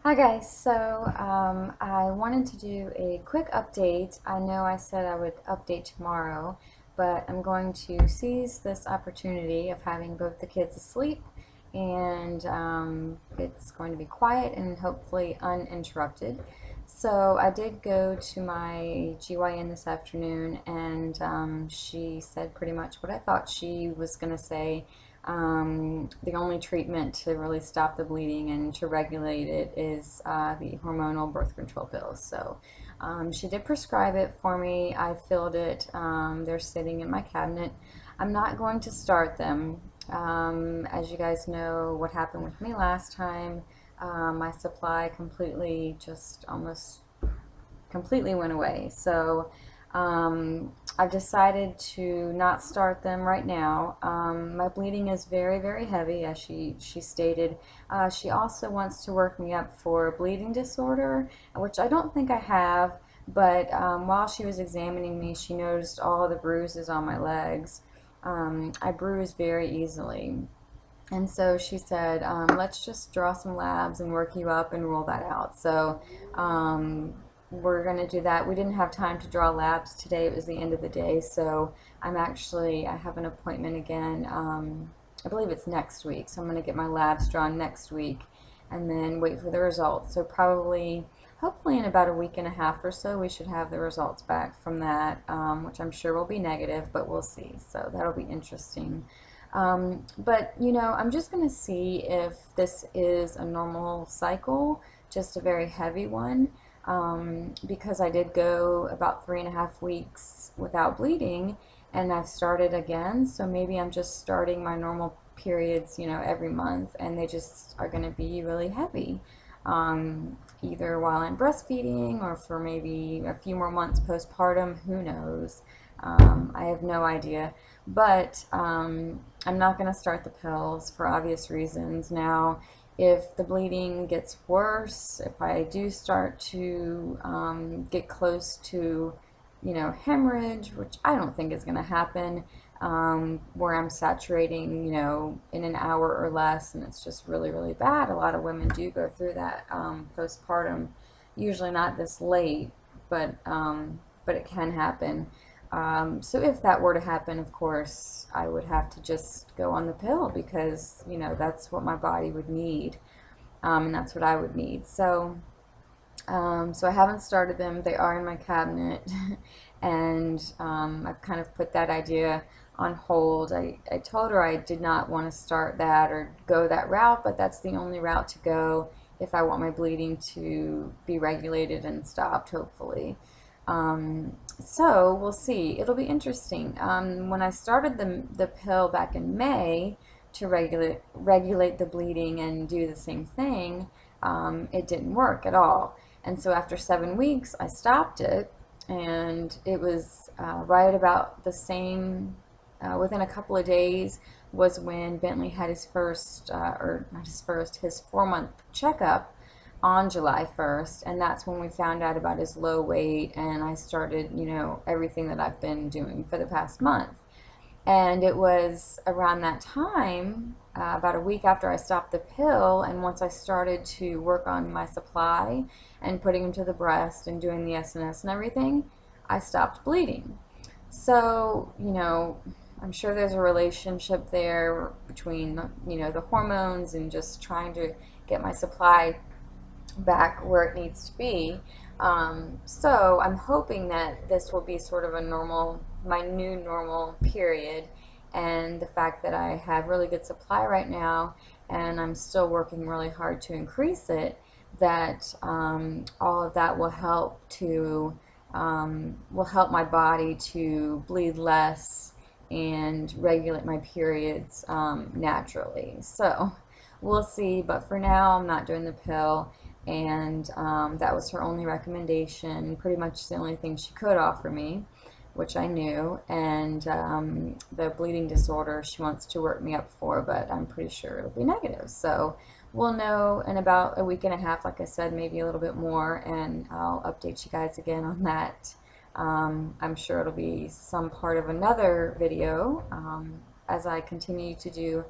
Hi guys, I wanted to do a quick update. I know I said I would update tomorrow, but I'm going to seize this opportunity of having both the kids asleep and it's going to be quiet and hopefully uninterrupted. So I did go to my GYN this afternoon and she said pretty much what I thought she was going to say. The only treatment to really stop the bleeding and to regulate it is the hormonal birth control pills. So she did prescribe it for me. I filled it. They're sitting in my cabinet. I'm not going to start them. As you guys know, what happened with me last time, my supply completely, just almost completely went away. So I've decided to not start them right now. My bleeding is very, very heavy, as she stated. She also wants to work me up for bleeding disorder, which I don't think I have, but while she was examining me, she noticed all of the bruises on my legs. I bruise very easily. And so she said, let's just draw some labs and work you up and rule that out. So we're going to do that. We didn't have time to draw labs today. It was the end of the day. So I have an appointment again. I believe it's next week. So I'm going to get my labs drawn next week and then wait for the results. So probably, hopefully in about a week and a half or so, we should have the results back from that, which I'm sure will be negative, but we'll see. So that'll be interesting. But I'm just going to see if this is a normal cycle, just a very heavy one, because I did go about 3.5 weeks without bleeding and I've started again. So maybe I'm just starting my normal periods, every month, and they just are going to be really heavy, either while I'm breastfeeding or for maybe a few more months postpartum. Who knows? I have no idea, but I'm not going to start the pills for obvious reasons. Now, if the bleeding gets worse, if I do start to get close to, hemorrhage, which I don't think is going to happen, where I'm saturating, in an hour or less, and it's just really, really bad. A lot of women do go through that postpartum, usually not this late, but it can happen. So if that were to happen, of course, I would have to just go on the pill because, that's what my body would need, and that's what I would need. So I haven't started them. They are in my cabinet, and I've kind of put that idea on hold. I told her I did not want to start that or go that route, but that's the only route to go if I want my bleeding to be regulated and stopped, hopefully. So we'll see. It'll be interesting. When I started the pill back in May to regulate the bleeding and do the same thing, it didn't work at all. And so after 7 weeks, I stopped it, and it was right about the same. Within a couple of days was when Bentley had his first, or not his first, his 4-month checkup on July 1st, and that's when we found out about his low weight, and I started, everything that I've been doing for the past month. And it was around that time, about a week after I stopped the pill, and once I started to work on my supply and putting him to the breast and doing the SNS and everything, I stopped bleeding. So, I'm sure there's a relationship there between, the hormones and just trying to get my supply back where it needs to be. So I'm hoping that this will be sort of my new normal period, and the fact that I have really good supply right now and I'm still working really hard to increase it, that all of that will help my body to bleed less and regulate my periods naturally. So we'll see, but for now I'm not doing the pill, and that was her only recommendation, pretty much the only thing she could offer me, which I knew, and the bleeding disorder she wants to work me up for, but I'm pretty sure it'll be negative. So we'll know in about a week and a half, like I said, maybe a little bit more, and I'll update you guys again on that. I'm sure it'll be some part of another video as I continue to do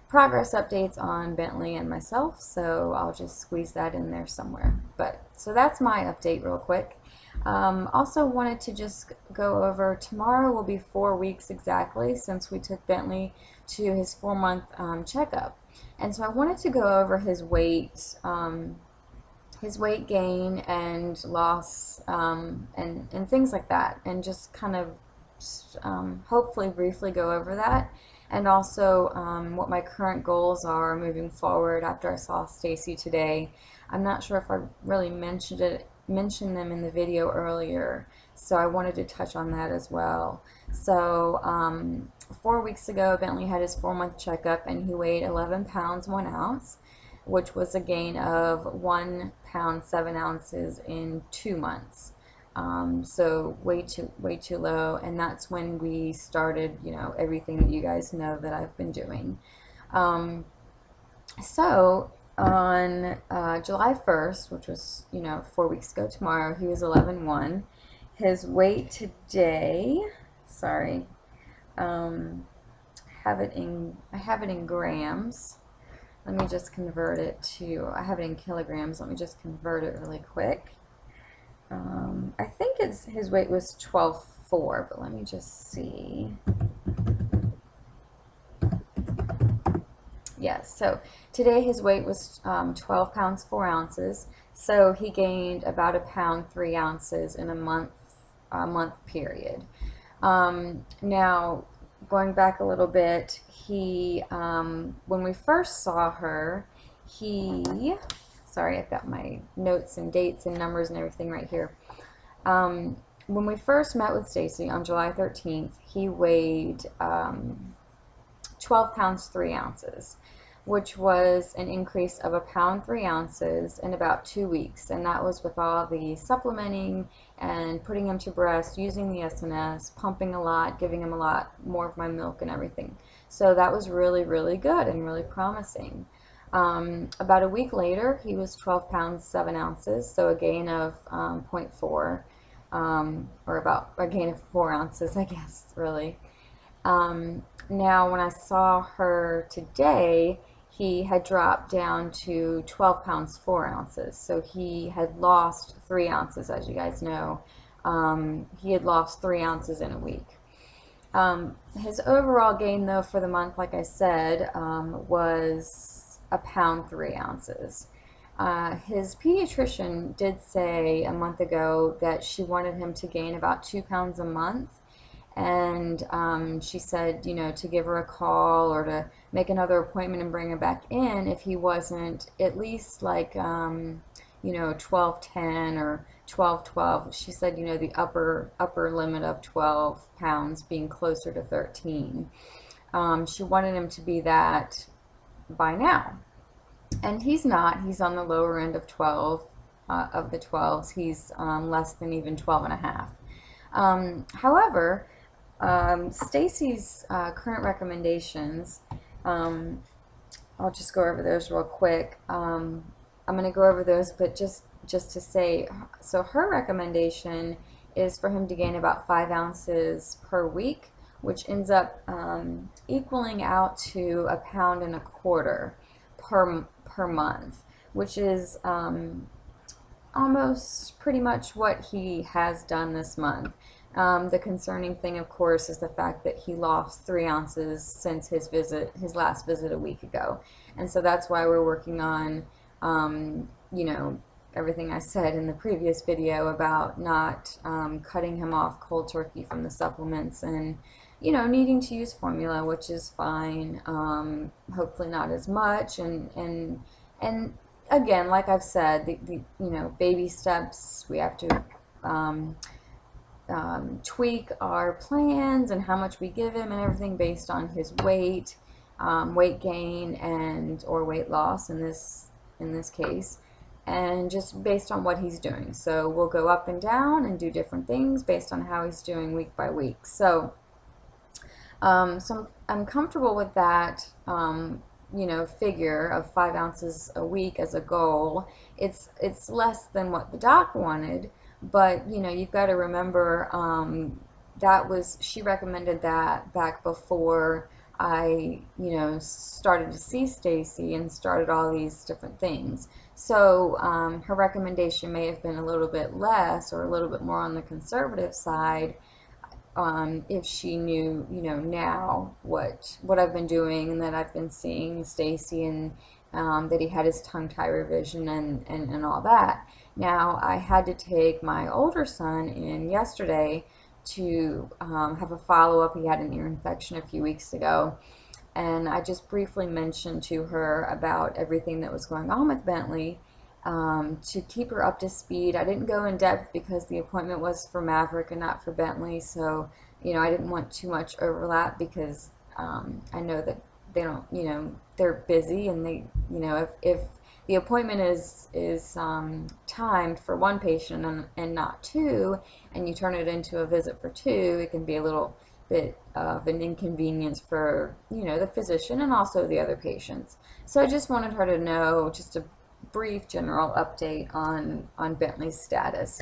progress updates on Bentley and myself, so I'll just squeeze that in there somewhere. But so that's my update real quick. Also wanted to just go over, tomorrow will be 4 weeks exactly since we took Bentley to his 4-month checkup. And so I wanted to go over his weight gain and loss, and things like that, and just kind of hopefully briefly go over that, and also what my current goals are moving forward after I saw Stacy today. I'm not sure if I really mentioned them in the video earlier, so I wanted to touch on that as well. So 4 weeks ago, Bentley had his 4-month checkup, and he weighed 11 pounds 1 ounce, which was a gain of 1 pound 7 ounces in 2 months. So way too low, and that's when we started, everything that you guys know that I've been doing. So on July 1st, which was 4 weeks ago tomorrow, he was 11.1. His weight today, sorry, I have it in grams. Let me just convert it to, I have it in kilograms. Let me just convert it really quick. I think his weight was 12.4, but let me just see. Yes, so today his weight was 12 pounds 4 ounces. So he gained about 1 pound 3 ounces in a month period. Now, going back a little bit, when we first saw her, sorry, I've got my notes and dates and numbers and everything right here. When we first met with Stacy on July 13th, he weighed 12 pounds 3 ounces, which was an increase of 1 pound 3 ounces in about 2 weeks, and that was with all the supplementing and putting him to breast, using the SNS, pumping a lot, giving him a lot more of my milk and everything. So that was really, really good and really promising. About a week later, he was 12 pounds 7 ounces, so a gain of 0.4, or about a gain of 4 ounces, I guess, really. Now, when I saw her today, he had dropped down to 12 pounds 4 ounces, so he had lost 3 ounces, as you guys know. He had lost 3 ounces in a week. His overall gain, though, for the month, like I said, was 1 pound 3 ounces. His pediatrician did say a month ago that she wanted him to gain about 2 pounds a month, and she said, to give her a call or to make another appointment and bring him back in if he wasn't at least like 12.10 or 12.12. She said, the upper limit of 12 pounds being closer to 13. She wanted him to be that by now, and he's not. He's on the lower end of 12, of the 12s. He's less than even 12 and a half. However, Stacy's current recommendations, I'll just go over those real quick. I'm going to go over those, but just to say, so her recommendation is for him to gain about 5 ounces per week, which ends up equaling out to 1.25 pounds per month, which is almost pretty much what he has done this month. The concerning thing, of course, is the fact that he lost 3 ounces since his last visit a week ago. And so that's why we're working on, everything I said in the previous video about not cutting him off cold turkey from the supplements and, needing to use formula, which is fine. Hopefully not as much. And again, like I've said, the baby steps, we have to tweak our plans and how much we give him and everything based on his weight, weight gain or weight loss in this case, and just based on what he's doing. So we'll go up and down and do different things based on how he's doing week by week. So I'm comfortable with that figure of 5 ounces a week as a goal. It's less than what the doc wanted, but you've got to remember, she recommended that back before started to see Stacy and started all these different things. So her recommendation may have been a little bit less or a little bit more on the conservative side, if she knew, now what I've been doing and that I've been seeing Stacy, and that he had his tongue tie revision and all that. Now, I had to take my older son in yesterday to have a follow-up. He had an ear infection a few weeks ago, and I just briefly mentioned to her about everything that was going on with Bentley, to keep her up to speed. I didn't go in depth because the appointment was for Maverick and not for Bentley, so I didn't want too much overlap because I know that they don't, they're busy, and they, if the appointment is timed for one patient and not two, and you turn it into a visit for two, it can be a little bit of an inconvenience for the physician and also the other patients. So I just wanted her to know just a brief general update on Bentley's status.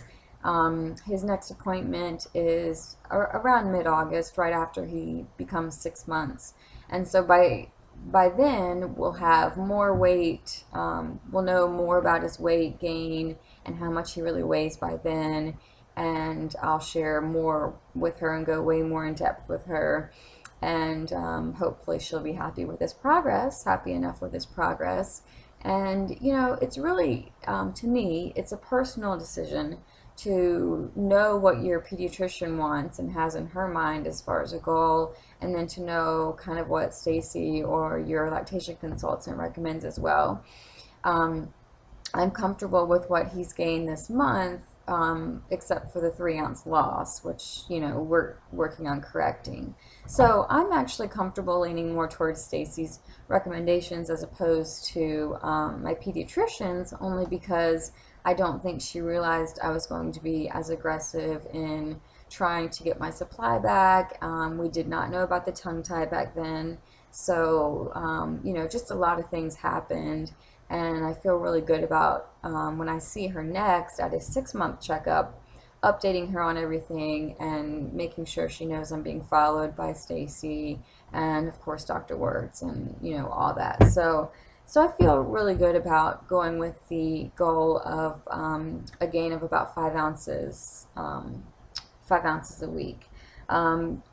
His next appointment is around mid-August, right after he becomes 6 months, and so by then we'll have more weight. We'll know more about his weight gain and how much he really weighs by then, and I'll share more with her and go way more in depth with her, and hopefully she'll be happy with his progress, happy enough with his progress. And it's really, to me, it's a personal decision to know what your pediatrician wants and has in her mind as far as a goal, and then to know kind of what Stacy or your lactation consultant recommends as well. I'm comfortable with what he's gained this month, except for the 3-ounce loss, which we're working on correcting. So I'm actually comfortable leaning more towards Stacy's recommendations as opposed to my pediatrician's, only because I don't think she realized I was going to be as aggressive in trying to get my supply back. We did not know about the tongue tie back then, so just a lot of things happened. And I feel really good about when I see her next at a 6-month checkup, updating her on everything and making sure she knows I'm being followed by Stacy and of course Dr. Wertz and all that. So I feel really good about going with the goal of a gain of about 5 ounces, 5 ounces a week.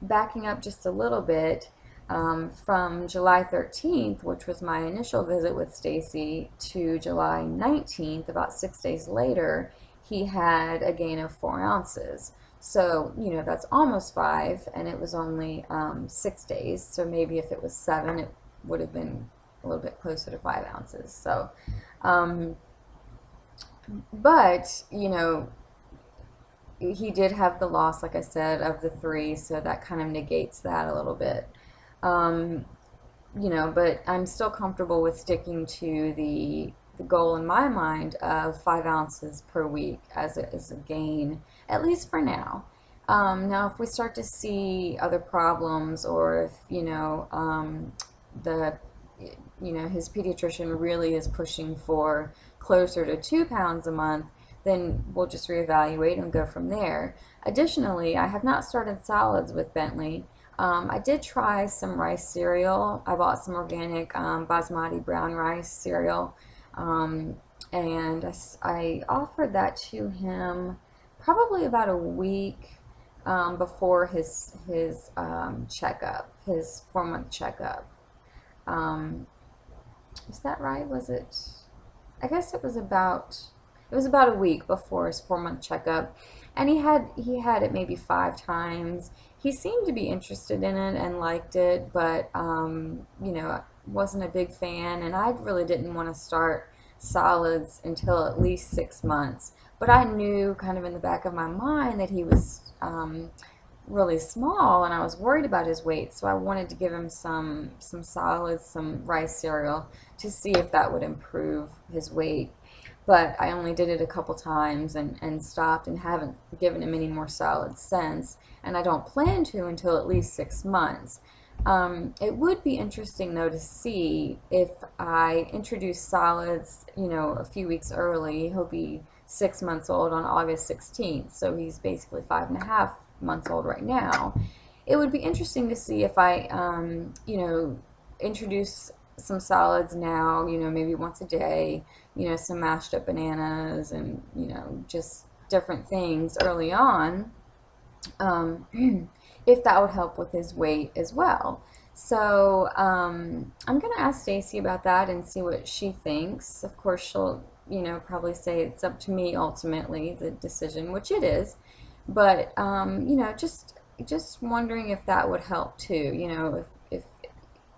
Backing up just a little bit. From July 13th, which was my initial visit with Stacy, to July 19th, about 6 days later, he had a gain of 4 ounces. So, that's almost 5, and it was only 6 days. So maybe if it was 7, it would have been a little bit closer to 5 ounces. So, but, he did have the loss, like I said, of the 3, so that kind of negates that a little bit. But I'm still comfortable with sticking to the goal in my mind of 5 ounces per week as a gain, at least for now. Now, if we start to see other problems, or if his pediatrician really is pushing for closer to 2 pounds a month, then we'll just reevaluate and go from there. Additionally, I have not started solids with Bentley. I did try some rice cereal. I bought some organic basmati brown rice cereal, and I offered that to him probably about a week before his checkup, his 4-month checkup. Is that right? Was it? I guess it was about a week before his 4-month checkup, and he had it maybe 5 times. He seemed to be interested in it and liked it, but wasn't a big fan, and I really didn't want to start solids until at least 6 months. But I knew kind of in the back of my mind that he was really small, and I was worried about his weight, so I wanted to give him some solids, some rice cereal, to see if that would improve his weight. But I only did it a couple times and stopped, and haven't given him any more solids since, and I don't plan to until at least 6 months. It would be interesting, though, to see if I introduce solids, a few weeks early. He'll be 6 months old on August 16th, so he's basically 5.5 months old right now. it would be interesting to see if I, introduce some solids now, maybe once a day, some mashed up bananas and, just different things early on, um, if that would help with his weight as well. So I'm going to ask Stacy about that and see what she thinks. Of course, she'll, probably say it's up to me ultimately, the decision, which it is. But just wondering if that would help too.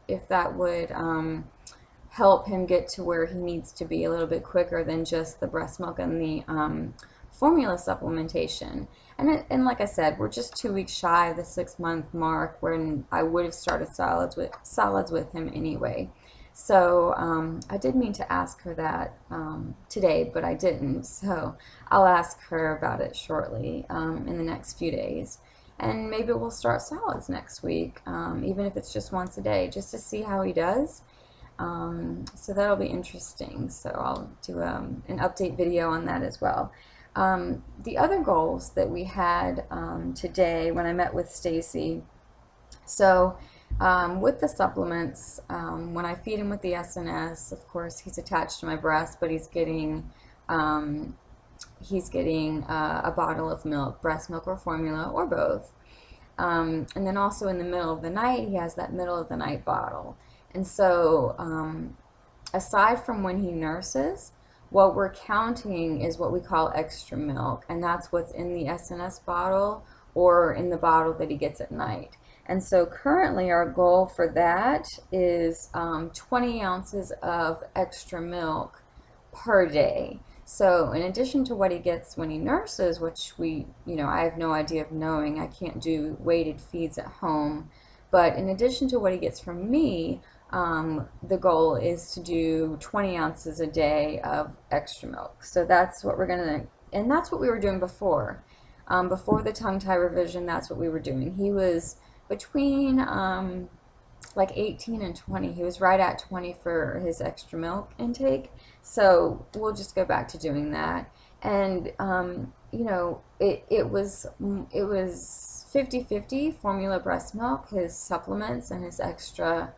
If that would help him get to where he needs to be a little bit quicker than just the breast milk and the formula supplementation. And like I said, we're just 2 weeks shy of the 6 month mark when I would have started solids with him anyway. So I did mean to ask her that today, but I didn't. So I'll ask her about it shortly in the next few days. And maybe we'll start solids next week, even if it's just once a day, just to see how he does. So that'll be interesting. So I'll do an update video on that as well. The other goals that we had today when I met with Stacy, so with the supplements, when I feed him with the SNS, of course he's attached to my breast, but he's getting a bottle of milk, breast milk or formula or both. And then also in the middle of the night, he has that middle of the night bottle. And so aside from when he nurses, what we're counting is what we call extra milk, and that's what's in the SNS bottle or in the bottle that he gets at night. And so currently our goal for that is 20 ounces of extra milk per day. So in addition to what he gets when he nurses, which I have no idea of knowing, I can't do weighted feeds at home, but in addition to what he gets from me, the goal is to do 20 ounces a day of extra milk. So that's what we're gonna, and that's what we were doing before. Before the tongue tie revision, that's what we were doing. He was between like 18 and 20. He was right at 20 for his extra milk intake. So we'll just go back to doing that. And it was 50-50 formula breast milk, his supplements, and his extra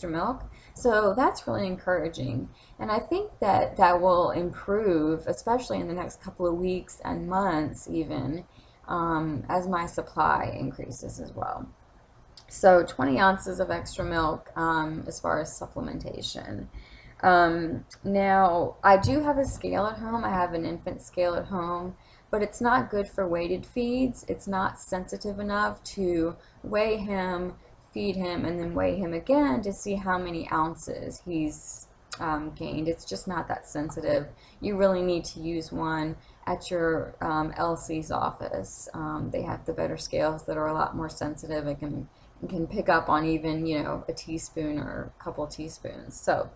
milk. So that's really encouraging. And I think that that will improve, especially in the next couple of weeks and months even, as my supply increases as well. So 20 ounces of extra milk as far as supplementation. Now, I do have a scale at home. I have an infant scale at home, but it's not good for weighted feeds. It's not sensitive enough to weigh him, feed him, and then weigh him again to see how many ounces he's gained. It's just not that sensitive. You really need to use one at your LC's office. They have the better scales that are a lot more sensitive and can pick up on even, a teaspoon or a couple teaspoons. So,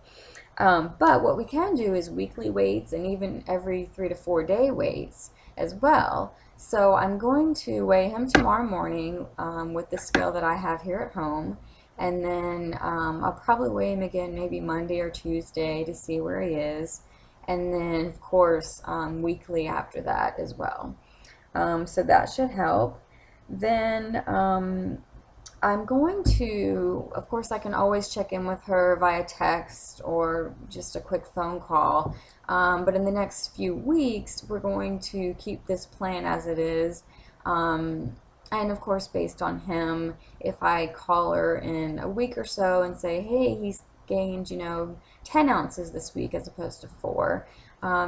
but what we can do is weekly weights and even every 3 to 4 day weights as well. So I'm going to weigh him tomorrow morning with the scale that I have here at home, and then I'll probably weigh him again maybe Monday or Tuesday to see where he is, and then of course weekly after that as well. So that should help. Then I'm going to, of course, I can always check in with her via text or just a quick phone call. But in the next few weeks, we're going to keep this plan as it is. And of course, based on him, if I call her in a week or so and say, hey, he's gained, 10 ounces this week as opposed to 4,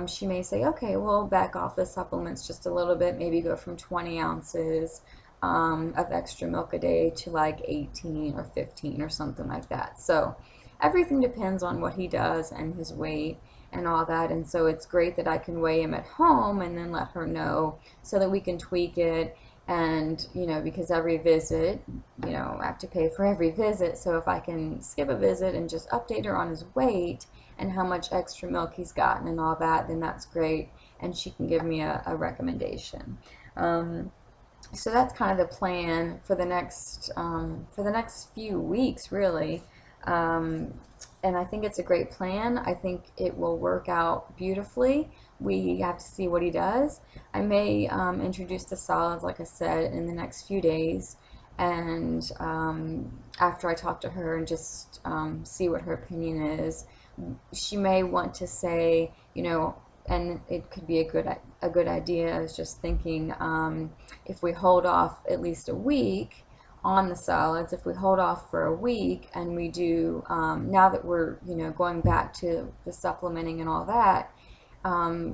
she may say, okay, we'll back off the supplements just a little bit, maybe go from 20 ounces of extra milk a day to like 18 or 15 or something like that. So everything depends on what he does and his weight and all that. And so it's great that I can weigh him at home and then let her know so that we can tweak it. And, because every visit, I have to pay for every visit. So if I can skip a visit and just update her on his weight and how much extra milk he's gotten and all that, then that's great. And she can give me a recommendation. So that's kind of the plan for the next few weeks, really. And I think it's a great plan. I think it will work out beautifully. We have to see what he does. I may introduce the solids, like I said, in the next few days. and after I talk to her and just see what her opinion is, she may want to say, and it could be a good idea. I was just thinking, if we hold off at least a week on the solids, if we hold off for a week and we do, now that we're going back to the supplementing and all that,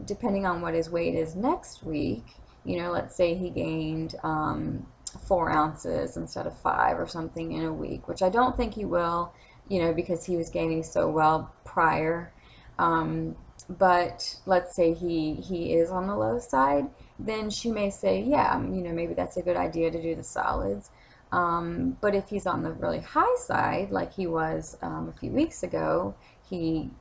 depending on what his weight is next week, let's say he gained 4 ounces instead of 5 or something in a week, which I don't think he will, because he was gaining so well prior. But let's say he is on the low side, then she may say, yeah, maybe that's a good idea to do the solids. But if he's on the really high side, like he was a few weeks ago, he,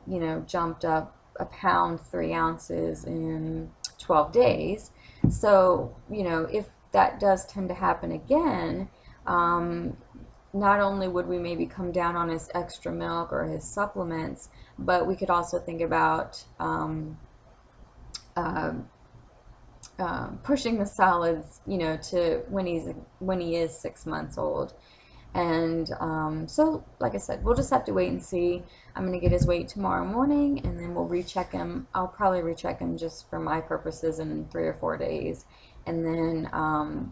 jumped up a pound, 3 ounces in 12 days. So, if that does tend to happen again, not only would we maybe come down on his extra milk or his supplements, but we could also think about uh, pushing the solids, to when he is 6 months old. And so, like I said, we'll just have to wait and see. I'm going to get his weight tomorrow morning, and then we'll recheck him. I'll probably recheck him just for my purposes in 3 or 4 days. And then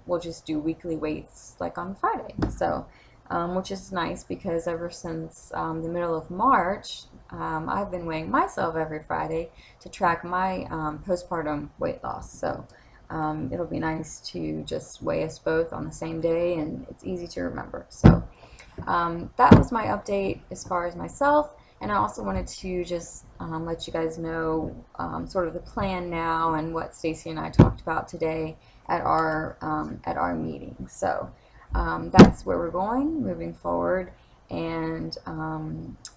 we'll just do weekly weights like on Friday. So, which is nice because ever since the middle of March, I've been weighing myself every Friday to track my postpartum weight loss. So it'll be nice to just weigh us both on the same day, and it's easy to remember. So that was my update as far as myself, and I also wanted to just let you guys know sort of the plan now and what Stacy and I talked about today at our meeting. So that's where we're going moving forward, and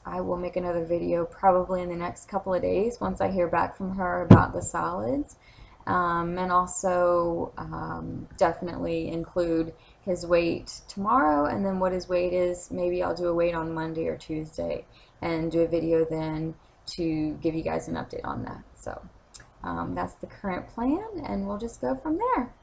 I will make another video probably in the next couple of days once I hear back from her about the solids. And also definitely include his weight tomorrow, and then what his weight is. Maybe I'll do a weight on Monday or Tuesday and do a video then to give you guys an update on that. So that's the current plan, and we'll just go from there.